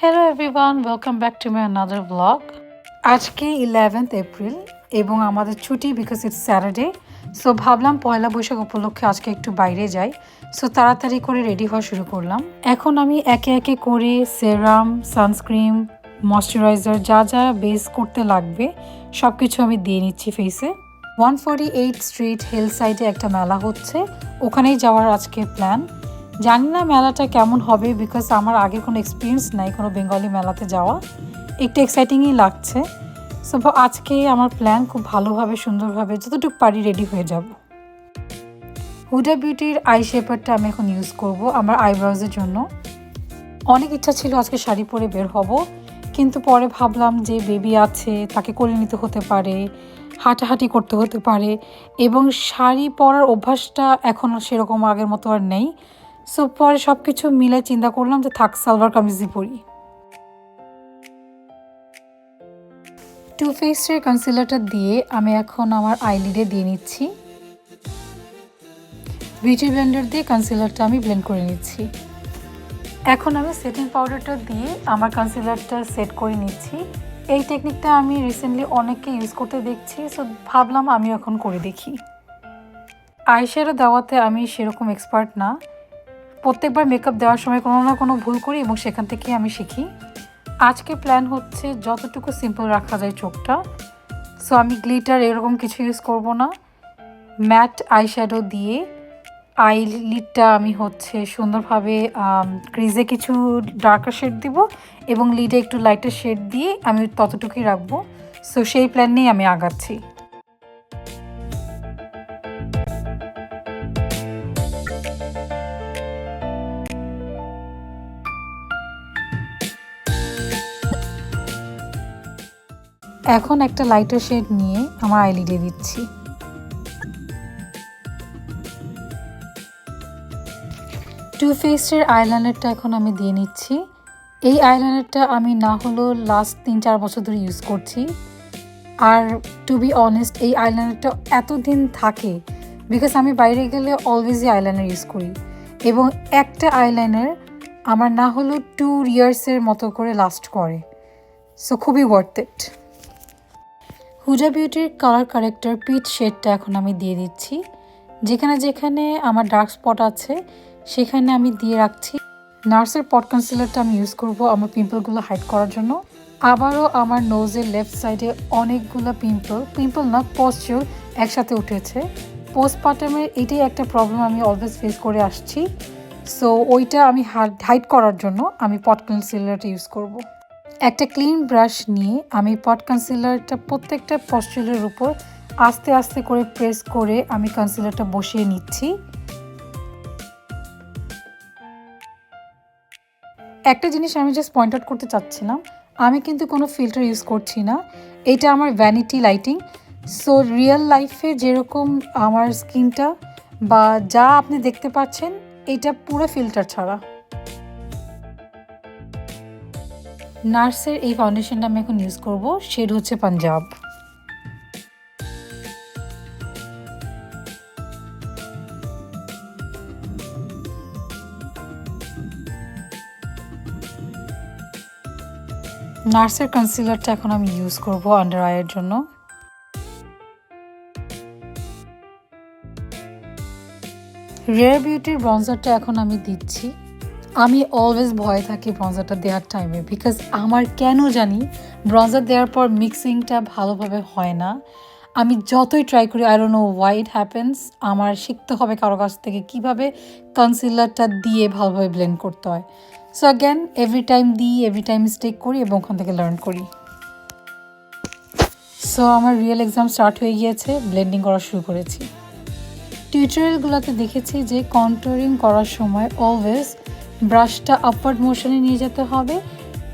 Hello everyone, welcome back to my another vlog. আজকে 11th April এবং আমাদের ছুটি বিকজ ইটস স্যাটারডে। সো ভাবলাম পয়লা বৈশাখ উপলক্ষে আজকে একটু বাইরে যাই। সো তাড়াতাড়ি করে রেডি হওয়া শুরু করলাম। এখন আমি একে একে করে সেরাম, সানস্ক্রিন, ময়শ্চারাইজার যা যা বেস করতে লাগবে সব কিছু আমি দিয়ে নিচ্ছি ফেসে। 148 স্ট্রিট হিল সাইডে একটা মেলা হচ্ছে, ওখানেই যাওয়ার আজকে প্ল্যান। জানি না মেলাটা কেমন হবে বিকজ আমার আগে কোনো এক্সপিরিয়েন্স নাই কোনো বেঙ্গলি মেলাতে যাওয়া, একটু এক্সাইটিংই লাগছে। সো আজকে আমার প্ল্যান খুব ভালোভাবে সুন্দরভাবে যতটুকু পারি রেডি হয়ে যাব। হুডা বিউটির আই শেপারটা আমি এখন ইউজ করব আমার আইব্রোজের জন্য। অনেক ইচ্ছা ছিল আজকে শাড়ি পরে বের হব, কিন্তু পরে ভাবলাম যে বেবি আছে, তাকে কোলে নিতে হতে পারে, হাঁটাহাঁটি করতে হতে পারে, এবং শাড়ি পরার অভ্যাসটা এখন সেরকম আগের মতো আর নেই। সো পরে সব কিছু মিলে চিন্তা করলাম যে থাক সালোয়ার কামিজই পরি। টু ফেসের কনসিলারটা দিয়ে আমি এখন আমার আইলিডে দিয়ে নিচ্ছি। বিউটি ব্লেন্ডার দিয়ে কনসিলারটা আমি ব্লেন্ড করে নিচ্ছি। এখন আমি সেটিং পাউডারটা দিয়ে আমার কনসিলারটা সেট করে নিচ্ছি। এই টেকনিকটা আমি রিসেন্টলি অনেককে ইউজ করতে দেখছি, সো ভাবলাম আমি এখন করে দেখি। আইশ্যাডো দেওয়াতে আমি সেরকম এক্সপার্ট না, প্রত্যেকবার মেকআপ দেওয়ার সময় কোনো না কোনো ভুল করি এবং সেখান থেকে আমি শিখি। আজকে প্ল্যান হচ্ছে যতটুকু সিম্পল রাখা যায় চোখটা। সো আমি গ্লিটার এরকম কিছু ইউজ করব না, ম্যাট আইশ্যাডো দিয়ে আইলিডটা আমি হচ্ছে সুন্দরভাবে ক্রিজে কিছু ডার্কার শেড দিব এবং লিডে একটু লাইটার শেড দিয়ে আমি ততটুকুই রাখবো। সো সেই প্ল্যান নিয়েই আমি আগাচ্ছি। এখন একটা লাইটার শেড নিয়ে আমার আইলিডে দিচ্ছি। টু ফেসের আইলাইনারটা এখন আমি দিয়ে নিচ্ছি। এই আইলাইনারটা আমি না হলেও লাস্ট 3-4 বছর ধরে ইউজ করছি। আর টু বি অনেস্ট এই আইলাইনারটা এতদিন থাকে বিকজ আমি বাইরে গেলে অলওয়েজই আইলাইনার ইউজ করি, এবং একটা আইলাইনার আমার না হলেও 2 ইয়ার্সের মতো করে লাস্ট করে। সো খুবই ওয়ার্থ ইট। হুডা বিউটির কালার কারেক্টর পিচ শেডটা এখন আমি দিয়ে দিচ্ছি। যেখানে যেখানে আমার ডার্ক স্পট আছে সেখানে আমি দিয়ে রাখছি। নার্সের পট কনসিলারটা আমি ইউজ করব আমার পিম্পলগুলো হাইড করার জন্য। আবারও আমার নোজের লেফট সাইডে অনেকগুলো পিম্পল না পস্টিউল একসাথে উঠেছে। পোস্টপার্টামের এটাই একটা প্রবলেম আমি অলওয়েজ ফেস করে আসছি। সো ওইটা আমি হাইড করার জন্য আমি পট কনসিলারটা ইউজ করব। একটা ক্লিন ব্রাশ নিয়ে আমি পট কনসিলারটা প্রত্যেকটা পস্টিউলের উপর আস্তে আস্তে করে প্রেস করে আমি কনসিলারটা বসিয়ে নিচ্ছি। একটা জিনিস আমি জাস্ট পয়েন্ট আউট করতে চাচ্ছিলাম, আমি কিন্তু কোনো ফিল্টার ইউজ করছি না, এটা আমার ভ্যানিটি লাইটিং। সো রিয়েল লাইফে যেরকম আমার স্কিনটা বা যা আপনি দেখতে পাচ্ছেন এটা পুরো ফিল্টার ছাড়া। নার্সের এই ফাউন্ডেশনটা আমি এখন ইউজ করব, শেড হচ্ছে পাঞ্জাব। নার্সের কনসিলারটা এখন আমি ইউজ করব আন্ডার আইয়ের জন্য। রেয়ার বিউটির ব্রঞ্জারটা এখন আমি দিচ্ছি। আমি অলওয়েজ ভয় থাকি ব্রঞ্জারটা দেওয়ার টাইমে বিকজ আমার কেন জানি ব্রঞ্জার দেওয়ার পর মিক্সিংটা ভালোভাবে হয় না। আমি যতই ট্রাই করি I don't know why it happens. আমার শিখতে হবে কারো কাছ থেকে কীভাবে কনসিলারটা দিয়ে ভালোভাবে ব্লেন্ড করতে হয়। সো অ্যাগেন এভরি টাইম দিই, এভরি টাইম মিস্টেক করি এবং ওখান থেকে লার্ন করি। সো আমার রিয়েল এক্সাম স্টার্ট হয়ে গিয়েছে, ব্লেন্ডিং করা শুরু করেছি। টিউটোরিয়ালগুলোতে দেখেছি যে কন্ট্রোলিং করার সময় অলওয়েজ ব্রাশটা আপওয়ার্ড মোশনে নিয়ে যেতে হবে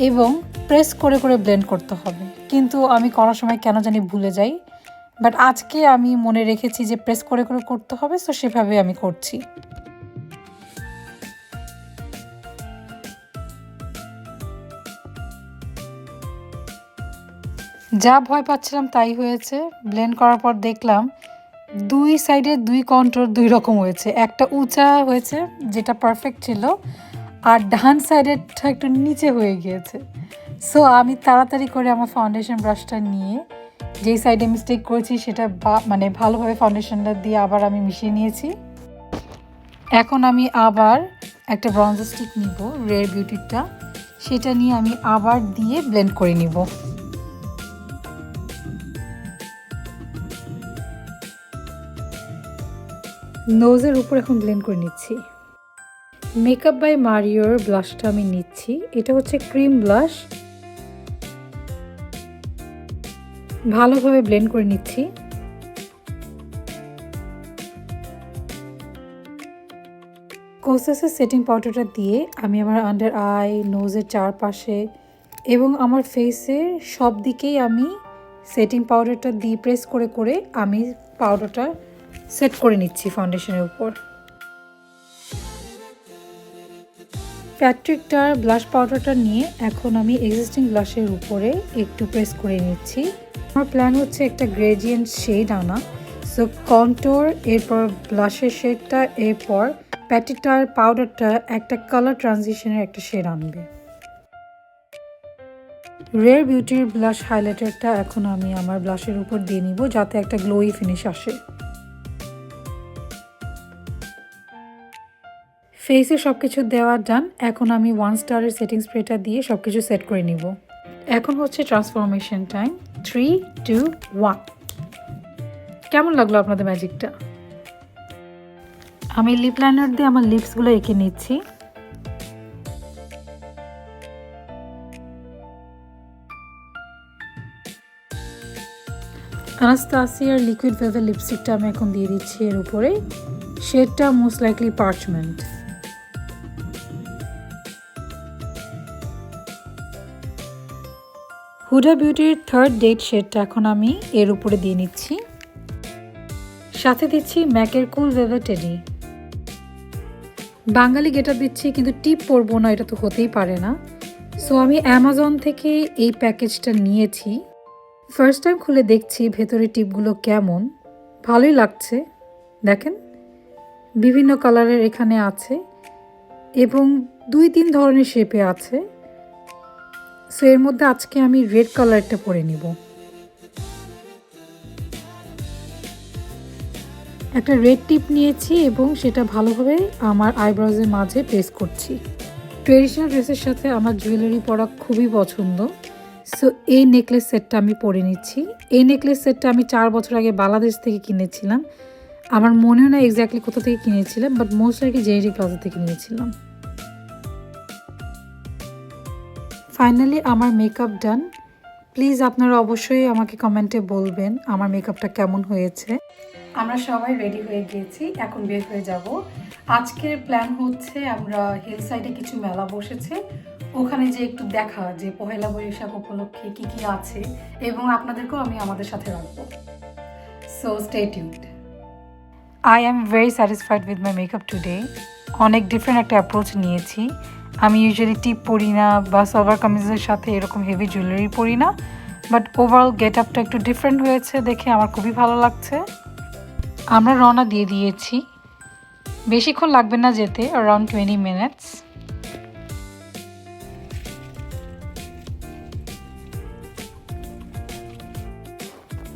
এবং প্রেস করে করে ব্লেন্ড করতে হবে, কিন্তু আমি করার সময় কেন জানি ভুলে যাই। বাট আজকে আমি মনে রেখেছি যে প্রেস করে করে করতে হবে, সো সেভাবে আমি করছি। যা ভয় পাচ্ছিলাম তাই হয়েছে। ব্লেন্ড করার পর দেখলাম দুই সাইডে দুই কন্ট্রোল দুই রকম হয়েছে। একটা উঁচা হয়েছে যেটা পারফেক্ট ছিল, আর ডান সাইডেরটা একটু নিচে হয়ে গিয়েছে। সো আমি তাড়াতাড়ি করে আমার ফাউন্ডেশন ব্রাশটা নিয়ে যেই সাইডে মিস্টেক করেছি সেটা মানে ভালোভাবে ফাউন্ডেশনটা দিয়ে আবার আমি মিশিয়ে নিয়েছি। এখন আমি আবার একটা ব্রঞ্জার স্টিক নিব, রেয়ার বিউটিটা, সেটা নিয়ে আমি আবার দিয়ে ব্লেন্ড করে নিব। নোজের উপর এখন ব্লেন্ড করে নিচ্ছি। মেকআপ বাই মারিওর ব্লাশটা আমি নিচ্ছি, এটা হচ্ছে ক্রিম ব্লাশ। ভালোভাবে ব্লেন্ড করে নিচ্ছি। কোসাসের সেটিং পাউডারটা দিয়ে আমি আমার আন্ডার আই, নোজের চারপাশে এবং আমার ফেসের সব দিকেই আমি সেটিং পাউডারটা দিয়ে প্রেস করে করে আমি পাউডারটা সেট করে নিচ্ছি ফাউন্ডেশনের উপর। প্যাট্রিকটার ব্লাশ পাউডারটা নিয়ে এখন আমি এক্সিস্টিং ব্লাশের উপরে একটু প্রেস করে নিচ্ছি। আমার প্ল্যান হচ্ছে একটা গ্রেডিয়েন্ট শেড আনা। সো কন্ট্যুর, এরপর ব্লাশের শেডটা, এরপর প্যাট্রিকটার পাউডারটা একটা কালার ট্রানজিশনের একটা শেড আনবে। রেয়ার বিউটির ব্লাশ হাইলাইটারটা এখন আমি আমার ব্লাশের উপর দিয়ে নিব যাতে একটা গ্লোই ফিনিশ আসে। ফেসে সব কিছু দেওয়া ডান। এখন আমি 1 স্টারের সেটিং স্প্রেটা দিয়ে সব কিছু সেট করে নিব। এখন হচ্ছে ট্রান্সফরমেশন টাইম। 3, 2, 1। কেমন লাগলো আপনাদের ম্যাজিকটা? আমি লিপ লাইনার দিয়ে আমার লিপসগুলো এঁকে নিচ্ছি। আনাস্তাসিয়ার লিকুইড ভেলভেট লিপস্টিকটা আমি এখন দিয়ে দিচ্ছি এর উপরে। শেডটা মোস্ট লাইকলি পার্চমেন্ট। হুডা বিউটির থার্ড ডেট শেডটা এখন আমি এর উপরে দিয়ে নিচ্ছি। সাথে দিচ্ছি ম্যাকের কুল ভেলভেট টেডি। বাঙালি গেটআপ দিচ্ছি কিন্তু টিপ পরবো না, এটা তো হতেই পারে না। সো আমি অ্যামাজন থেকে এই প্যাকেজটা নিয়েছি। ফার্স্ট টাইম খুলে দেখছি ভেতরে টিপগুলো কেমন। ভালোই লাগছে, দেখেন বিভিন্ন কালারের এখানে আছে এবং 2-3 ধরনের শেপে আছে। সো এর মধ্যে আজকে আমি রেড কালারটা পরে নিব। একটা রেড টিপ নিয়েছি এবং সেটা ভালোভাবে আমার আইব্রোজের মাঝে প্লেস করছি। ট্রেডিশনাল ড্রেসের সাথে আমার জুয়েলারি পরা খুবই পছন্দ। সো এই নেকলেস সেটটা আমি পরে নিচ্ছি। এই নেকলেস সেটটা আমি 4 বছর আগে বাংলাদেশ থেকে কিনেছিলাম। আমার মনেও না এক্স্যাক্টলি কোথা থেকে কিনেছিলাম, but most likely genetic plaza থেকে নিয়েছিলাম। ফাইনালি আমার মেকআপ ডান। প্লিজ আপনারা অবশ্যই আমাকে কমেন্টে বলবেন আমার মেকআপটা কেমন হয়েছে। আমরা সবাই রেডি হয়ে গিয়েছি, এখন বের হয়ে যাব। আজকের প্ল্যান হচ্ছে আমরা হিল সাইডে কিছু মেলা বসেছে, ওখানে যে একটু দেখা যে পহেলা বৈশাখ উপলক্ষে কি কি আছে এবং আপনাদেরকেও আমি আমাদের সাথে রাখবো। So stay tuned. I am very satisfied with my makeup today. অনেক ডিফারেন্ট একটা অ্যাপ্রোচ নিয়েছি। আমি ইউজুয়ালি টিপ পরি না বা সালভার কামিজের সাথে এরকম হেভি জুয়েলারি পরি না, বাট ওভারঅল গেট আপটা একটু ডিফারেন্ট হয়েছে দেখে আমার খুবই ভালো লাগছে। আমরা রওনা দিয়ে দিয়েছি, বেশিক্ষণ লাগবে না যেতে, অ্যারাউন্ড 20 মিনিটস।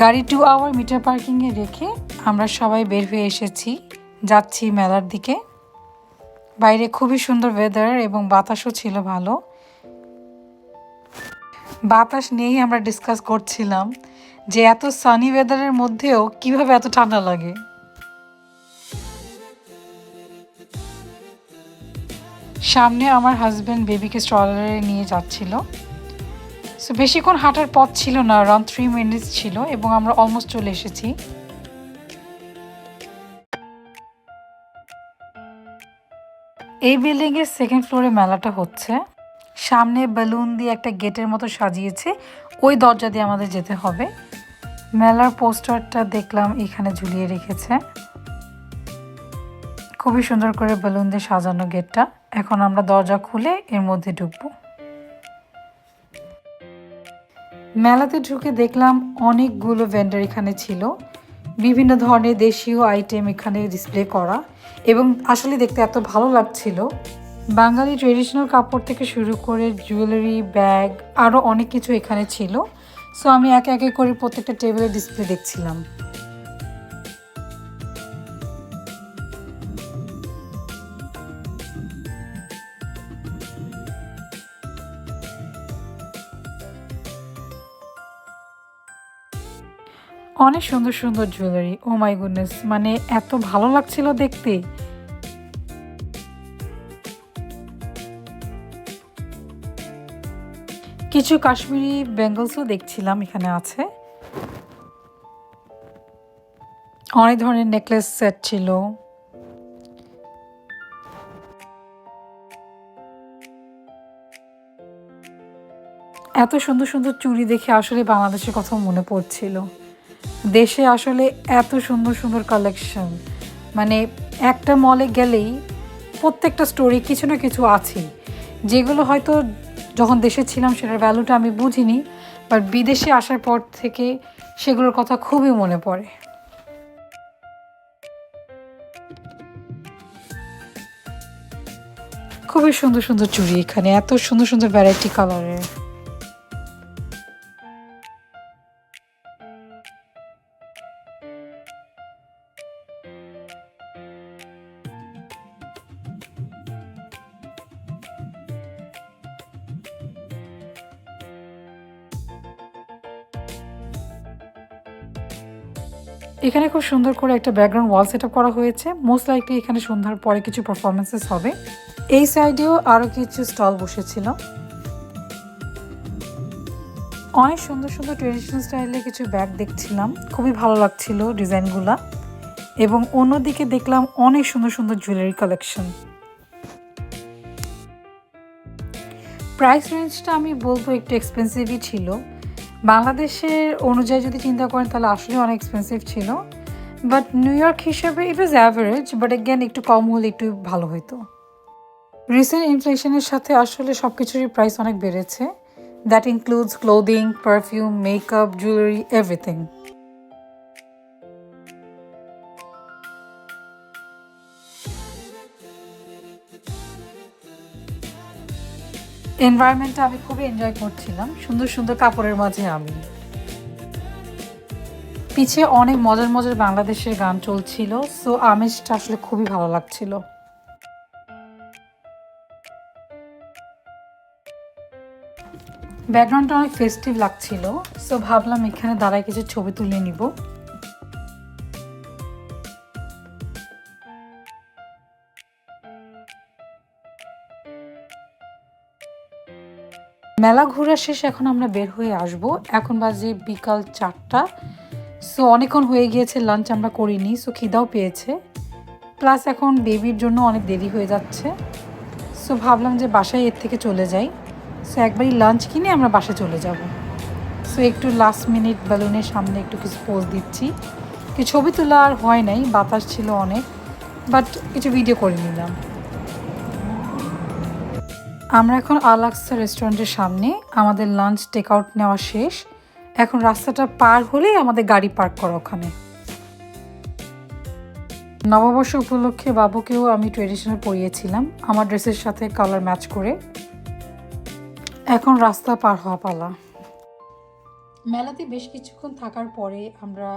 গাড়ি 2 আওয়ার মিটার পার্কিংয়ে রেখে আমরা সবাই বের হয়ে এসেছি, যাচ্ছি মেলার দিকে। বাইরে খুবই সুন্দর ওয়েদার এবং বাতাসও ছিল ভালো। বাতাস নিয়েই আমরা ডিসকাস করছিলাম যে এত সানি ওয়েদারের মধ্যেও কিভাবে এত ঠান্ডা লাগে। সামনে আমার হাজব্যান্ড বেবিকে স্ট্রলারে নিয়ে যাচ্ছিল। সো বেশিক্ষণ হাঁটার পথ ছিল না, অ্যারাউন্ড 3 মিনিটস ছিল এবং আমরা অলমোস্ট চলে এসেছি। এই বিল্ডিংয়ের 2nd ফ্লোরে মেলাটা হচ্ছে। সামনে বেলুন দিয়ে একটা গেটের মতো সাজিয়েছে, ওই দরজা দিয়ে আমাদের যেতে হবে। মেলার পোস্টারটা দেখলাম এখানে ঝুলিয়ে রেখেছে, খুবই সুন্দর করে বেলুন দিয়ে সাজানো গেটটা। এখন আমরা দরজা খুলে এর মধ্যে ঢুকবো। মেলাতে ঢুকে দেখলাম অনেকগুলো ভেন্ডার এখানে ছিল, বিভিন্ন ধরনের দেশীয় আইটেম এখানে ডিসপ্লে করা এবং আসলে দেখতে এত ভালো লাগছিল। বাঙালি ট্রেডিশনাল কাপড় থেকে শুরু করে জুয়েলারি, ব্যাগ, আরও অনেক কিছু এখানে ছিল। সো আমি একে একে করে প্রত্যেকটা টেবিলের ডিসপ্লে দেখছিলাম। অনেক সুন্দর সুন্দর জুয়েলারি, ও মাই গুডনেস, মানে এত ভালো লাগছিল দেখতে। কিছু কাশ্মীরি ব্যাঙ্গলসও দেখছিলাম এখানে আছে। অনেক ধরনের নেকলেস সেট ছিল। এত সুন্দর সুন্দর চুড়ি দেখে আসলে বাংলাদেশের কথা মনে পড়ছিল। দেশে আসলে এত সুন্দর সুন্দর কালেকশন, মানে একটা মলে গেলেই প্রত্যেকটা স্টোরি কিছু না কিছু আছে, যেগুলো হয়তো যখন দেশে ছিলাম সেটার ভ্যালুটা আমি বুঝিনি, বাট বিদেশে আসার পর থেকে সেগুলোর কথা খুবই মনে পড়ে। খুবই সুন্দর সুন্দর চুড়ি এখানে, এত সুন্দর সুন্দর ভ্যারাইটি কালারের। এখানে খুব সুন্দর করে একটা ব্যাকগ্রাউন্ড ওয়াল সেট আপ করা হয়েছে। মোস্ট লাইকলি এখানে সন্ধ্যার পরে কিছু পারফরমেন্সেস হবে। এই সাইডেও আরও কিছু স্টল বসেছিল। অনেক সুন্দর সুন্দর ট্রেডিশনাল স্টাইলে কিছু ব্যাগ দেখছিলাম, খুবই ভালো লাগছিল ডিজাইনগুলা। এবং অন্যদিকে দেখলাম অনেক সুন্দর সুন্দর জুয়েলারি কালেকশন। প্রাইস রেঞ্জটা আমি বলবো একটু এক্সপেন্সিভই ছিল। বাংলাদেশের অনুযায়ী যদি চিন্তা করেন তাহলে আসলে অনেক এক্সপেন্সিভ ছিল, বাট নিউ ইয়র্ক হিসেবে ইট ওয়াজ অ্যাভারেজ, বাট এগেন একটু কম হলে একটু ভালো হতো। রিসেন্ট ইনফ্লেশনের সাথে আসলে সব কিছুরই প্রাইস অনেক বেড়েছে। That includes clothing, perfume, makeup, jewellery, everything. এনভায়রনমেন্টটা আমি খুবই এনজয় করছিলাম, সুন্দর সুন্দর কাপড়ের মাঝে আমি। পিছিয়ে অনেক মজার মজার বাংলাদেশের গান চলছিল, সো আমেজটা আসলে খুবই ভালো লাগছিল। ব্যাকগ্রাউন্ডটা অনেক ফেস্টিভ লাগছিল, সো ভাবলাম এখানে দাঁড়ায় কিছু ছবি তুলে নিব। মেলা ঘোরা শেষ, এখন আমরা বের হয়ে আসব। এখন বাজে বিকাল 4টা। সো অনেকক্ষণ হয়ে গিয়েছে, লাঞ্চ আমরা করিনি, সো খিদাও পেয়েছে। প্লাস এখন বেবির জন্য অনেক দেরি হয়ে যাচ্ছে, সো ভাবলাম যে বাসায় এর থেকে চলে যাই। সো একবারই লাঞ্চ কিনে আমরা বাসায় চলে যাব। সো একটু লাস্ট মিনিট বেলুনের সামনে একটু কিছু পোজ দিচ্ছি। কিছু ছবি তোলা আর হয় নাই, বাতাস ছিল অনেক, বাট কিছু ভিডিও করে নিলাম। আমরা এখন আল আকসা রেস্টুরেন্টের সামনে, আমাদের লাঞ্চ টেক আউট নেওয়া শেষ। এখন রাস্তাটা পার হলেই আমাদের গাড়ি পার্ক করা ওখানে। নববর্ষ উপলক্ষে বাবুকেও আমি ট্রেডিশনাল পরিয়েছিলাম আমার ড্রেসের সাথে কালার ম্যাচ করে। এখন রাস্তা পার হওয়া পালা। মেলাতে বেশ কিছুক্ষণ থাকার পরে আমরা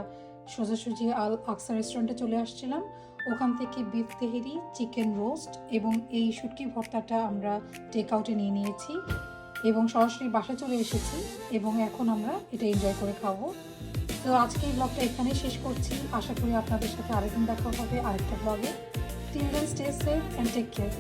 সোজাসুজি আল আকসা রেস্টুরেন্টে চলে আসছিলাম। ওখান থেকে বিফ তেহেরি, চিকেন রোস্ট এবং এই শুটকি ভর্তাটা আমরা টেক আউটে নিয়ে নিয়েছি এবং সরাসরি বাসায় চলে এসেছি এবং এখন আমরা এটা এনজয় করে খাবো। তো আজকে এই ব্লগটা এখানেই শেষ করছি। আশা করি আপনাদের সাথে আরেকদিন দেখা হবে আরেকটা ব্লগে। Till then stay safe and take care.